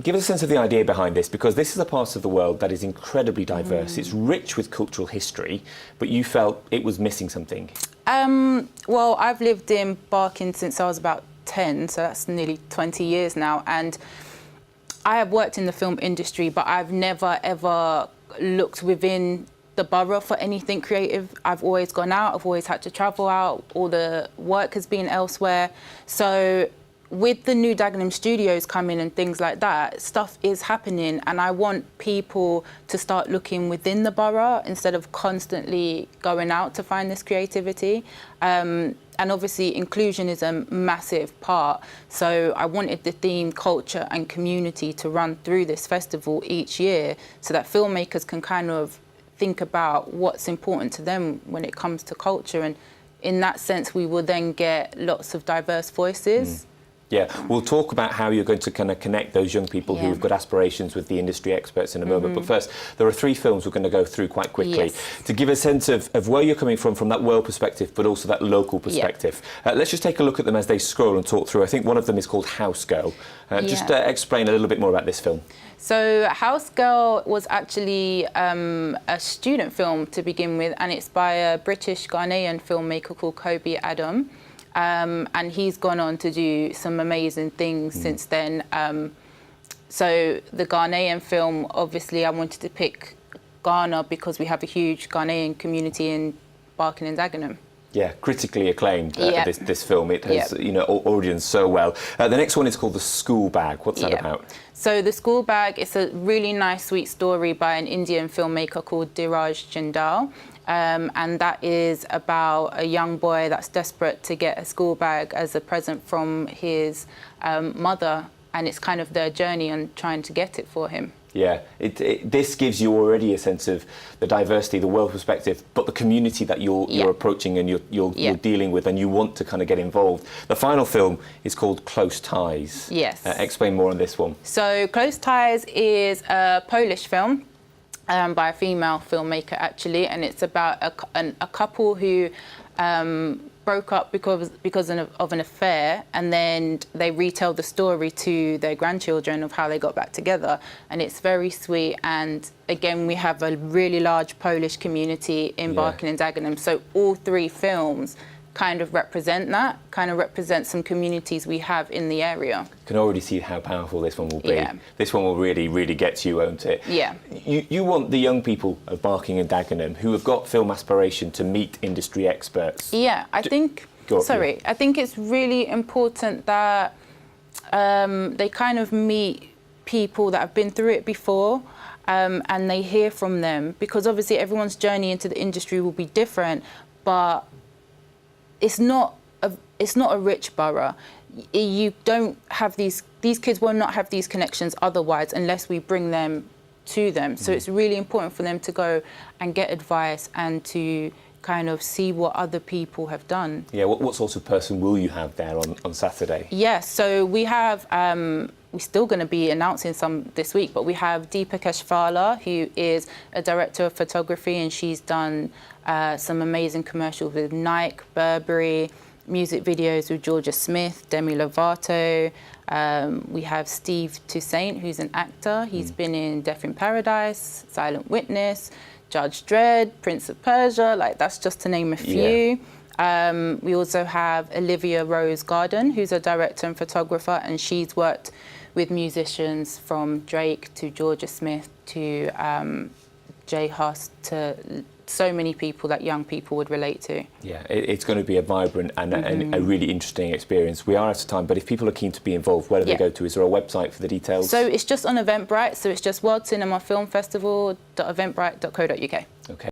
Give us a sense of the idea behind this, because this is a part of the world that is incredibly diverse. It's rich with cultural history, but you felt it was missing something. Well, I've lived in Barking since I was about 10, so that's nearly 20 years now. And I have worked in the film industry, but I've never, ever looked within the borough for anything creative. I've always gone out, I've always had to travel out, all the work has been elsewhere. So with the new Dagenham studios coming and things like that, stuff is happening, and I want people to start looking within the borough instead of constantly going out to find this creativity. And obviously inclusion is a massive part. So I wanted the theme culture and community to run through this festival each year so that filmmakers can kind of think about what's important to them when it comes to culture. And in that sense, we will then get lots of diverse voices. Yeah, we'll talk about how you're going to kind of connect those young people who've got aspirations with the industry experts in a moment. But first, there are 3 films we're going to go through quite quickly to give a sense of where you're coming from that world perspective, but also that local perspective. Let's just take a look at them as they scroll and talk through. I think one of them is called House Girl. Just explain a little bit more about this film. So House Girl was actually a student film to begin with, and it's by a British Ghanaian filmmaker called Kobe Adam. And he's gone on to do some amazing things since then. So the Ghanaian film, obviously I wanted to pick Ghana because we have a huge Ghanaian community in Barking and Dagenham. Yeah, critically acclaimed, this film. It has, you know, audience so well. The next one is called The School Bag. What's that about? So The School Bag is a really nice, sweet story by an Indian filmmaker called Dheeraj Jindal. And that is about a young boy that's desperate to get a school bag as a present from his mother. And it's kind of their journey on trying to get it for him. Yeah, this gives you already a sense of the diversity, the world perspective, but the community that you're approaching and you're dealing with, and you want to kind of get involved. The final film is called Close Ties. Yes. Explain more on this one. So Close Ties is a Polish film by a female filmmaker, actually, and it's about a couple who broke up because of an affair, and then they retell the story to their grandchildren of how they got back together, and it's very sweet. And again, we have a really large Polish community in Barking and Dagenham, so all 3 films kind of represent that, kind of represent some communities we have in the area. You can already see how powerful this one will be. Yeah. This one will really, really get you, won't it? Yeah. You want the young people of Barking and Dagenham who have got film aspiration to meet industry experts. Yeah, I think it's really important that they kind of meet people that have been through it before, and they hear from them, because obviously everyone's journey into the industry will be different, but it's not a rich borough. You don't have these kids will not have these connections otherwise unless we bring them to them. So it's really important for them to go and get advice and to kind of see what other people have done. Yeah, what sort of person will you have there on Saturday? Yes, so we have, we're still going to be announcing some this week, but we have Deepa Keshvala, who is a director of photography, and she's done some amazing commercials with Nike, Burberry, music videos with Georgia Smith, Demi Lovato. We have Steve Toussaint, who's an actor. He's been in Death in Paradise, Silent Witness, Judge Dredd, Prince of Persia, like that's just to name a few. We also have Olivia Rose Garden, who's a director and photographer, and she's worked with musicians from Drake to Georgia Smith to Jay Huss to so many people that young people would relate to. Yeah, it's going to be a vibrant and a really interesting experience. We are out of time, but if people are keen to be involved, where do they go to? Is there a website for the details? So it's just on Eventbrite, so it's just World Cinema Film Festival.eventbrite.co.uk. Okay.